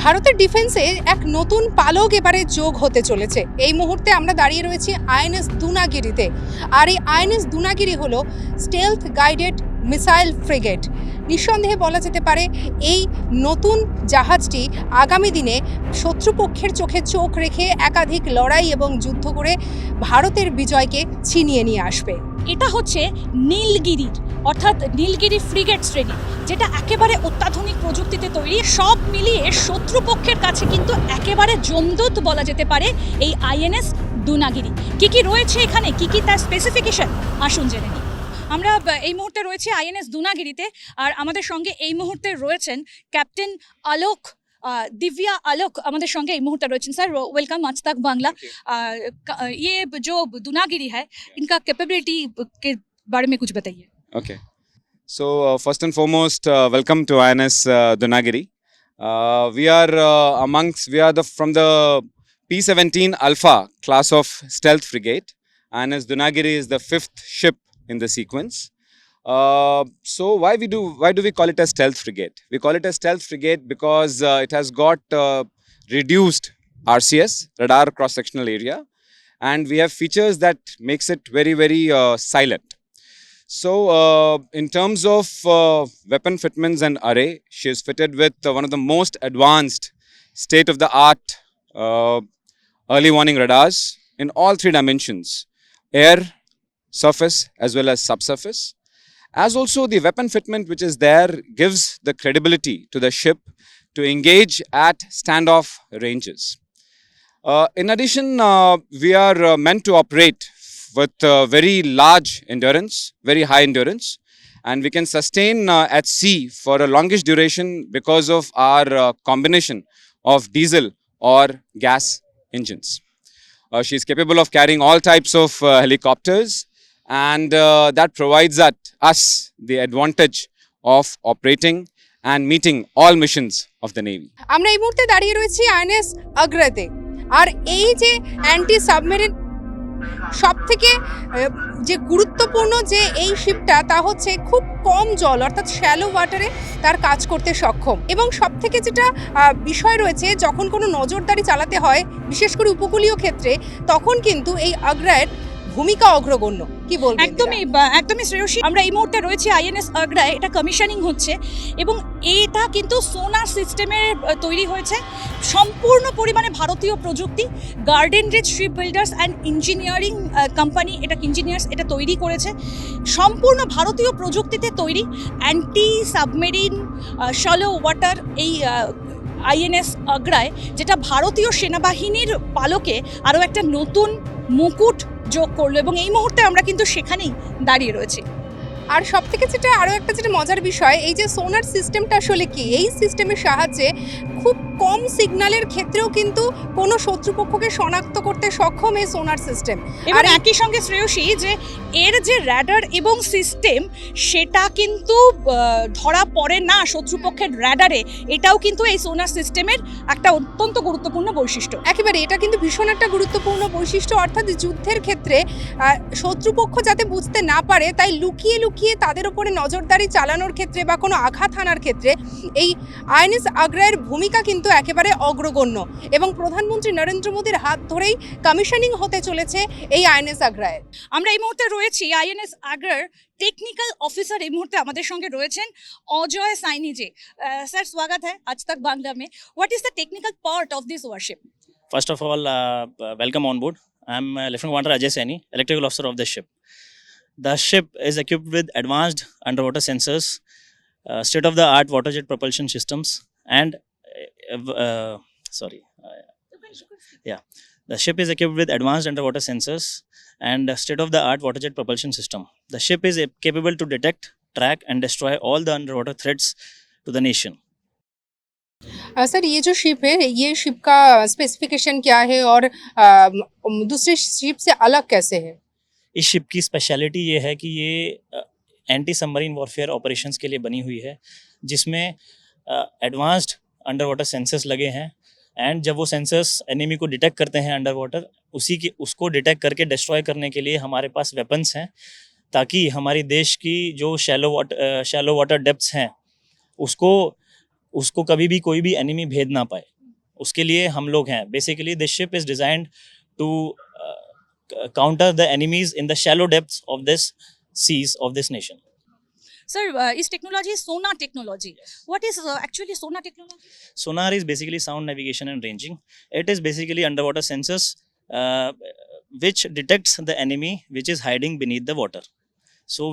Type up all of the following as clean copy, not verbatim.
ভারতের ডিফেন্সে এক নতুন পালক এবারে যোগ হতে চলেছে। এই মুহূর্তে আমরা দাঁড়িয়ে রয়েছি আইএনএস দুনাগিরিতে। আর এই আইএনএস দুনাগিরি হলো স্টেলথ গাইডেড মিসাইল ফ্রিগেট। নিঃসন্দেহে বলা যেতে পারে এই নতুন জাহাজটি আগামী দিনে শত্রুপক্ষের চোখে চোখ রেখে একাধিক লড়াই এবং যুদ্ধ করে ভারতের বিজয়কে ছিনিয়ে নিয়ে আসবে। এটা হচ্ছে নীলগিরির অর্থাৎ নীলগিরি ফ্রিগেট শ্রেণী, যেটা একেবারে অত্যাধুনিক প্রযুক্তিতে তৈরি। সব মিলিয়ে শত্রুপক্ষের কাছে কিন্তু একেবারে জমদূত বলা যেতে পারে এই আইএনএস দুনাগিরি। কি কি রয়েছে এখানে, কি কি তার স্পেসিফিকেশন, আসুন জেনে নিই। আমরা এই মুহূর্তে রয়েছে আইএনএস দুনাগিরিতে, আর আমাদের সঙ্গে এই মুহূর্তে রয়েছেন ক্যাপ্টেন আলোক दिव्या आलोक हमारे संगे এই মুহূর্তে রয়েছেন। স্যার ওয়েলকাম आज तक बांग्ला। ये जो दुनागिरी है इनका कैपेबिलिटी के बारे में कुछ बताइए। Okay. So first and foremost, welcome to INS Dunagiri. We are from the P-17 Alpha class of stealth frigate. INS Dunagiri is the 5th ship in the sequence. So why do we call it a stealth frigate? We call it a stealth frigate because it has got reduced RCS, radar cross-sectional area, and we have features that makes it very silent. So in terms of weapon fitments and array, she is fitted with one of the most advanced state-of-the-art early warning radars in all 3 dimensions: air, surface as well as subsurface. As also the weapon fitment which is there gives the credibility to the ship to engage at standoff ranges. In addition, we are meant to operate with very large endurance, very high endurance, and we can sustain at sea for a longish duration because of our combination of diesel or gas engines. She is capable of carrying all types of helicopters, and that provides us the advantage of operating and meeting all missions of the Navy. আমরা এই মুহূর্তে দাঁড়িয়ে রয়েছি INS আগ্রাতে। আর এই যে anti submarine সবথেকে যে গুরুত্বপূর্ণ যে এই শিপটা, তা হচ্ছে খুব কম জল অর্থাৎ শ্যালো ওয়াটারে তার কাজ করতে সক্ষম। এবং সবথেকে যেটা বিষয় রয়েছে, যখন কোনো নজরদারি চালাতে হয় বিশেষ করে উপকূলীয় ক্ষেত্রে, তখন কিন্তু এই আগ্রায়ের ভূমিকা অগ্রগণ্য। কি বলবেন? একদমই শ্রেয়সী। আমরা এই মুহূর্তে রয়েছে আইএনএস আগ্রায়, এটা কমিশনিং হচ্ছে এবং এটা কিন্তু সোনার সিস্টেমের তৈরি হয়েছে, সম্পূর্ণ পরিমাণে ভারতীয় প্রযুক্তি। Garden Reach Shipbuilders and Engineering company এটা তৈরি করেছে, সম্পূর্ণ ভারতীয় প্রযুক্তিতে তৈরি। অ্যান্টি সাবমেরিন শ্যালো ওয়াটার এই আইএনএস আগ্রায়, যেটা ভারতীয় সেনাবাহিনীর পালকে আরও একটা নতুন মুকুট যোগ করলো, এবং এই মুহূর্তে আমরা কিন্তু সেখানেই দাঁড়িয়ে রয়েছি। আর সব থেকে আরও একটা মজার বিষয়, এই যে সোনার সিস্টেমটা আসলে কি, এই সিস্টেমের সাহায্যে খুব কম সিগন্যালের ক্ষেত্রেও কিন্তু কোনো শত্রুপক্ষকে শনাক্ত করতে সক্ষম এই সোনার সিস্টেম। আর একই সঙ্গে শ্রেয়সী যে এর যে র্যাডার এবং সিস্টেম, সেটা কিন্তু ধরা পড়ে না শত্রুপক্ষের র্যাডারে। এটাও কিন্তু এই সোনার সিস্টেমের একটা অত্যন্ত গুরুত্বপূর্ণ বৈশিষ্ট্য। একেবারে এটা কিন্তু ভীষণ একটা গুরুত্বপূর্ণ বৈশিষ্ট্য, অর্থাৎ যুদ্ধের ক্ষেত্রে শত্রুপক্ষ যাতে বুঝতে না পারে, তাই লুকিয়ে তাদের উপরে নজরদারি চালানোর ক্ষেত্রে বা কোনো আঘাত হানার ক্ষেত্রে এই আইএনএস আগ্রায়ের ভূমিকা কিন্তু একেবারে অগ্রগণ্য। এবং প্রধানমন্ত্রী নরেন্দ্র মোদীর হাত ধরেই কমিশনিং হতে চলেছে এই আইএনএস আগ্রায়ের। আমরা এই মুহূর্তে রয়েছি আইএনএস আগ্রার टेक्निकल ऑफिसर এই মুহূর্তে আমাদের সঙ্গে রয়েছেন অজয় সাইনি জি। স্যার স্বাগত है आज तक बांग्ला में। What is the technical part of this warship? First of all, welcome on board. I am Lieutenant Commander Ajay Saini, electrical officer of the ship. The ship is equipped with advanced underwater sensors, state-of-the-art water jet propulsion systems, and the ship is equipped with advanced underwater sensors and state-of-the-art water jet propulsion system. The ship is capable to detect, track, and destroy all the underwater threats to the nation. Sir, ये जो ship है, ये ship का specification क्या है और दूसरे ship से अलग कैसे है? इस शिप की स्पेशलिटी ये है कि ये एंटी सबमरीन वॉरफेयर ऑपरेशंस के लिए बनी हुई है, जिसमें एडवांस्ड अंडर वाटर सेंसर्स लगे हैं। एंड जब वो सेंसर्स एनिमी को डिटेक्ट करते हैं अंडर वाटर, उसको डिटेक्ट करके डिस्ट्रॉय करने के लिए हमारे पास वेपन्स हैं, ताकि हमारी देश की जो शैलो वाटर डेप्थ्स हैं उसको उसको कभी भी कोई भी एनिमी भेद ना पाए, उसके लिए हम लोग हैं. Basically this ship is designed to counter the enemies in the shallow depths of this seas of this nation. Sir, is technology sonar technology? What is actually sonar technology? Sonar is basically sound navigation and ranging. It is basically underwater sensors which detects the enemy which is hiding beneath the water. So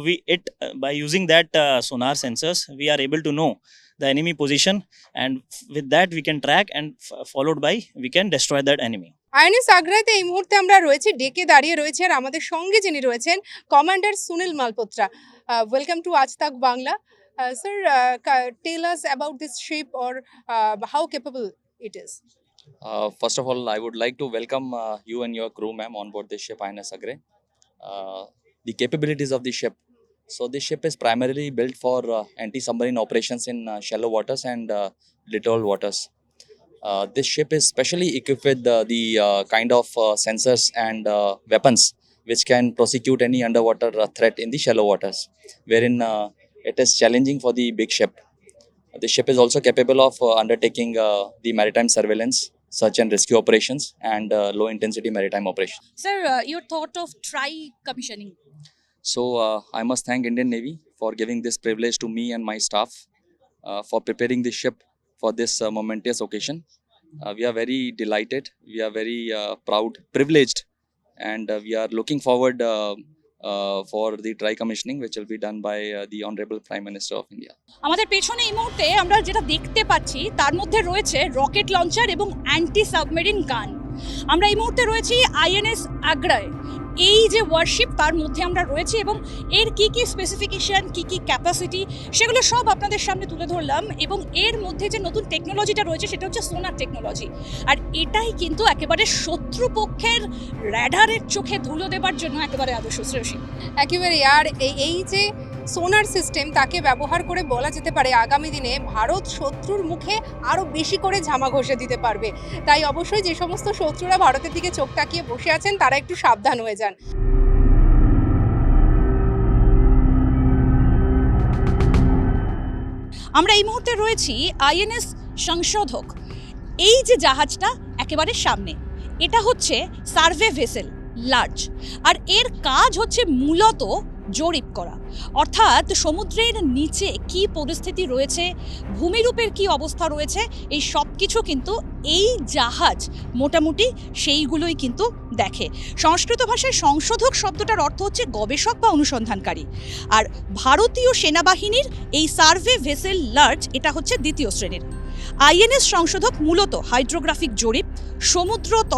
by using that sonar sensors, we are able to know the enemy position, and with that we can track, and followed by we can destroy that enemy. INS আগ্রাতে এই মুহূর্তে আমরা রয়েছি, ডেকে দাঁড়িয়ে রয়েছে, আর আমাদের সঙ্গে যিনি রয়েছেন commander Sunil Malhotra. Welcome to Aaj Tak Bangla. Sir, tell us about this ship or how capable it is. First of all, I would like to welcome you and your crew, ma'am, on board this ship INS Agre. The capabilities of the ship. So this ship is primarily built for anti-submarine operations in shallow waters and littoral waters. This ship is specially equipped with the kind of sensors and weapons which can prosecute any underwater threat in the shallow waters, wherein it is challenging for the big ship. The ship is also capable of undertaking the maritime surveillance, search and rescue operations, and low intensity maritime operations. Sir, your thought of try commissioning. So I must thank Indian Navy for giving this privilege to me and my staff for preparing this ship for this momentous occasion. We are very delighted, we are very proud, privileged, and we are looking forward for the try commissioning which will be done by the Honorable Prime Minister of India. আমাদের পেছনে এই মুহূর্তে আমরা যেটা দেখতে পাচ্ছি তার মধ্যে রয়েছে রকেট লঞ্চার এবং অ্যান্টি সাবমেরিন গান. আমরা এই মুহূর্তে রয়েছি আইএনএস আগ্রায়. এই যে ওয়ারশিপ তার মধ্যে আমরা রয়েছি এবং এর কি কি স্পেসিফিকেশন, কি কি ক্যাপাসিটি, সেগুলো সব আপনাদের সামনে তুলে ধরলাম. এবং এর মধ্যে যে নতুন টেকনোলজিটা রয়েছে সেটা হচ্ছে সোনার টেকনোলজি. আর এটাই কিন্তু একেবারে শত্রুপক্ষের র্যাডারের চোখে ধুলো দেবার জন্য একেবারে আদর্শ শ্রেয়সী. একেবারে. আর এই যে সোনার সিস্টেম তাকে ব্যবহার করে বলা যেতে পারে আগামী দিনে ভারত শত্রুর মুখে আরও বেশি করে ঝামা ঘষে দিতে পারবে. তাই অবশ্যই যে সমস্ত শত্রুরা ভারতের দিকে চোখ তাকিয়ে বসে আছেন তারা একটু সাবধান হয়ে যান. আমরা এই মুহূর্তে রয়েছি আইএনএস সংশোধক. এই যে জাহাজটা একেবারে সামনে, এটা হচ্ছে সার্ভে ভেসেল লার্জ, আর এর কাজ হচ্ছে মূলত জরিপ করা, অর্থাৎ সমুদ্রের নিচে কি পরিস্থিতি রয়েছে, ভূমিরূপের কি অবস্থা রয়েছে, এই সব কিছু কিন্তু এই জাহাজ মোটামুটি সেইগুলোই কিন্তু দেখে. সংস্কৃত ভাষায় সংশোধক শব্দটার অর্থ হচ্ছে গবেষক বা অনুসন্ধানকারী. আর ভারতীয় সেনাবাহিনীর এই সার্ভে ভেসেল লার্জ এটা হচ্ছে দ্বিতীয় শ্রেণীর. আইএনএস সংশোধক মূলত হাইড্রোগ্রাফিক জরিপ, সমুদ্র তল